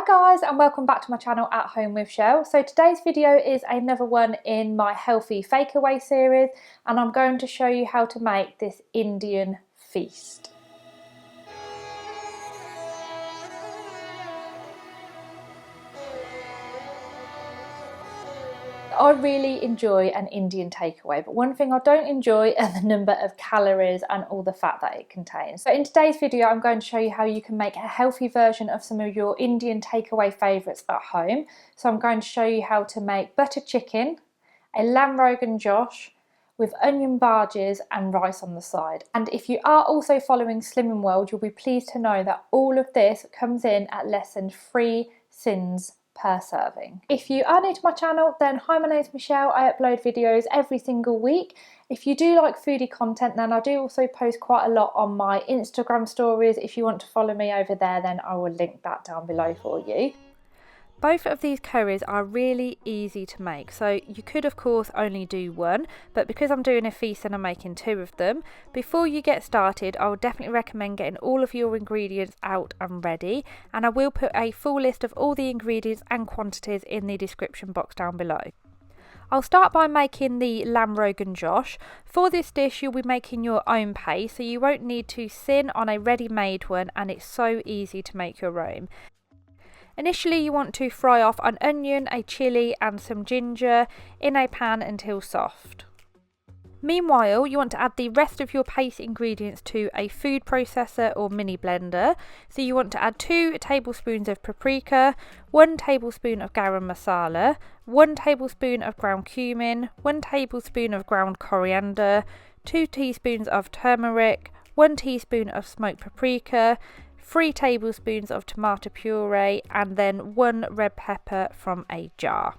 Hi guys, and welcome back to my channel At Home with Chelle. So today's video is another one in my healthy Fakeaway series, and I'm going to show you how to make this Indian feast. I really enjoy an Indian takeaway, but one thing I don't enjoy are the number of calories and all the fat that it contains. So in today's video, I'm going to show you how you can make a healthy version of some of your Indian takeaway favourites at home. So I'm going to show you how to make butter chicken, a Lamb Rogan Josh, with onion bhajis and rice on the side. And if you are also following Slimming World, you'll be pleased to know that all of this comes in at less than 3 Syns per serving. If you are new to my channel, then hi, my name is Michelle. I upload videos every single week. If you do like foodie content, then I do also post quite a lot on my Instagram stories. If you want to follow me over there, then I will link that down below for you. Both of these curries are really easy to make, so you could of course only do one, but because I'm doing a feast and I'm making 2 of them, before you get started I would definitely recommend getting all of your ingredients out and ready, and I will put a full list of all the ingredients and quantities in the description box down below. I'll start by making the Lamb Rogan Josh. For this dish you'll be making your own paste, so you won't need to sin on a ready-made one, and it's so easy to make your own. Initially you want to fry off an onion, a chilli and some ginger in a pan until soft. Meanwhile, you want to add the rest of your paste ingredients to a food processor or mini blender. So you want to add 2 tablespoons of paprika, 1 tablespoon of garam masala, 1 tablespoon of ground cumin, 1 tablespoon of ground coriander, 2 teaspoons of turmeric, 1 teaspoon of smoked paprika, 3 tablespoons of tomato puree, and then 1 red pepper from a jar.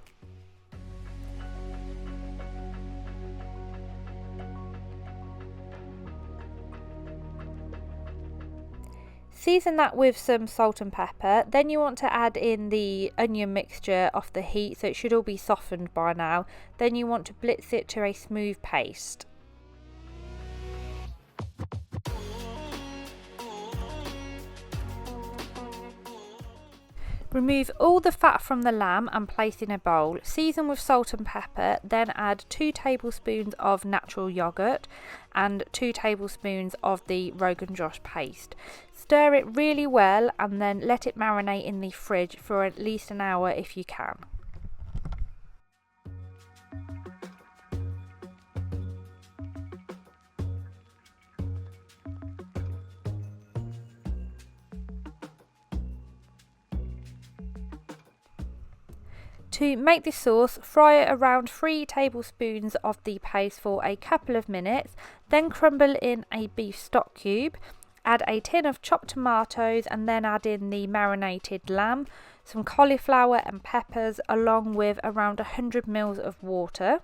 Season that with some salt and pepper. Then you want to add in the onion mixture off the heat, so it should all be softened by now. Then you want to blitz it to a smooth paste. Remove all the fat from the lamb and place in a bowl. Season with salt and pepper, then add 2 tablespoons of natural yoghurt and 2 tablespoons of the Rogan Josh paste. Stir it really well and then let it marinate in the fridge for at least an hour if you can. To make this sauce, fry around 3 tablespoons of the paste for a couple of minutes, then crumble in a beef stock cube, add a tin of chopped tomatoes and then add in the marinated lamb, some cauliflower and peppers along with around 100 ml of water.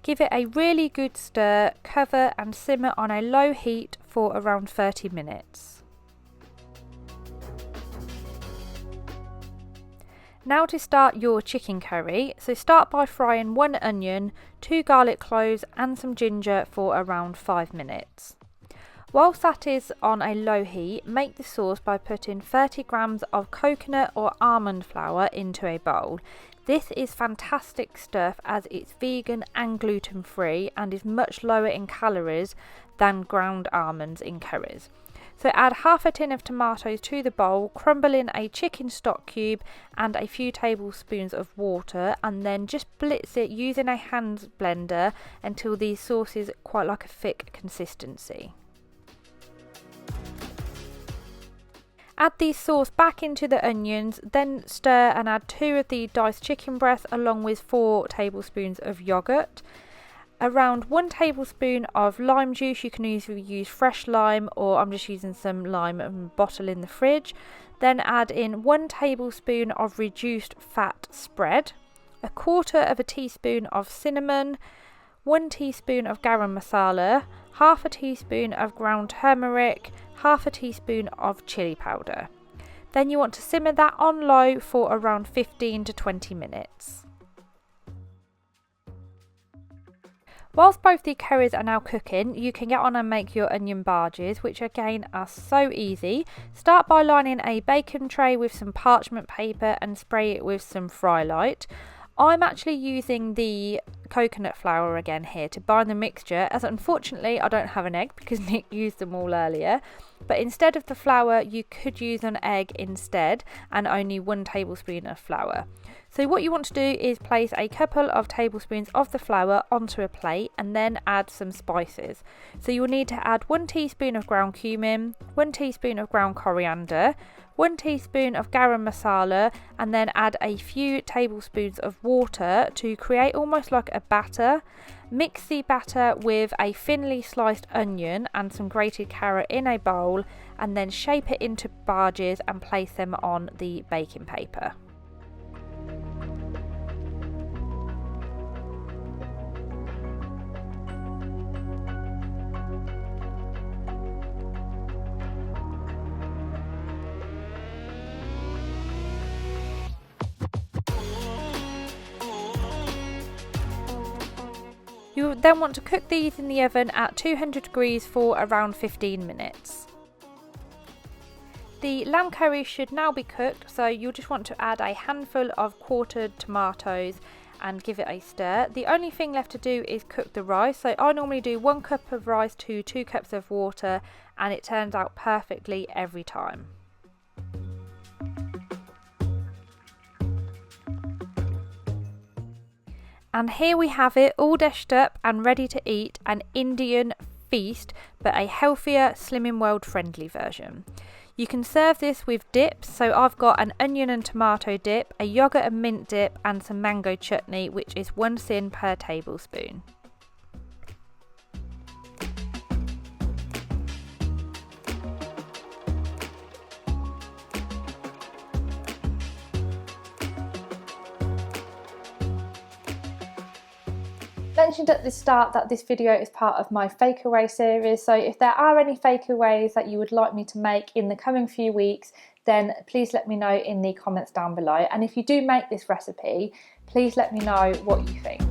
Give it a really good stir, cover and simmer on a low heat for around 30 minutes. Now to start your chicken curry, so start by frying 1 onion, 2 garlic cloves and some ginger for around 5 minutes. Whilst that is on a low heat, make the sauce by putting 30 grams of coconut or almond flour into a bowl. This is fantastic stuff as it's vegan and gluten free and is much lower in calories than ground almonds in curries. So add half a tin of tomatoes to the bowl, crumble in a chicken stock cube and a few tablespoons of water, and then just blitz it using a hand blender until the sauce is quite like a thick consistency. Add the sauce back into the onions, then stir and add 2 of the diced chicken breasts along with 4 tablespoons of yoghurt. Around 1 tablespoon of lime juice, you can either use fresh lime or I'm just using some lime and bottle in the fridge. Then add in 1 tablespoon of reduced fat spread, 1/4 teaspoon of cinnamon, 1 teaspoon of garam masala, half a teaspoon of ground turmeric, half a teaspoon of chilli powder. Then you want to simmer that on low for around 15 to 20 minutes. Whilst both the curries are now cooking, you can get on and make your onion bhajis, which again are so easy. Start by lining a baking tray with some parchment paper and spray it with some fry light. I'm actually using the coconut flour again here to bind the mixture, as unfortunately I don't have an egg because Nick used them all earlier. But instead of the flour, you could use an egg instead, and only 1 tablespoon of flour. So what you want to do is place a couple of tablespoons of the flour onto a plate and then add some spices. So you will need to add 1 teaspoon of ground cumin, 1 teaspoon of ground coriander, 1 teaspoon of garam masala, and then add a few tablespoons of water to create almost like a batter. Mix the batter with a thinly sliced onion and some grated carrot in a bowl, and then shape it into bhajis and place them on the baking paper. You will then want to cook these in the oven at 200 degrees for around 15 minutes. The lamb curry should now be cooked, so you'll just want to add a handful of quartered tomatoes and give it a stir. The only thing left to do is cook the rice, so I normally do 1 cup of rice to 2 cups of water, and it turns out perfectly every time. And here we have it, all dished up and ready to eat, an Indian feast, but a healthier, Slimming World friendly version. You can serve this with dips, so I've got an onion and tomato dip, a yoghurt and mint dip, and some mango chutney, which is 1 Syn per tablespoon. Mentioned at the start that this video is part of my Fakeaway series, so if there are any fakeaways that you would like me to make in the coming few weeks, then please let me know in the comments down below. And if you do make this recipe, please let me know what you think.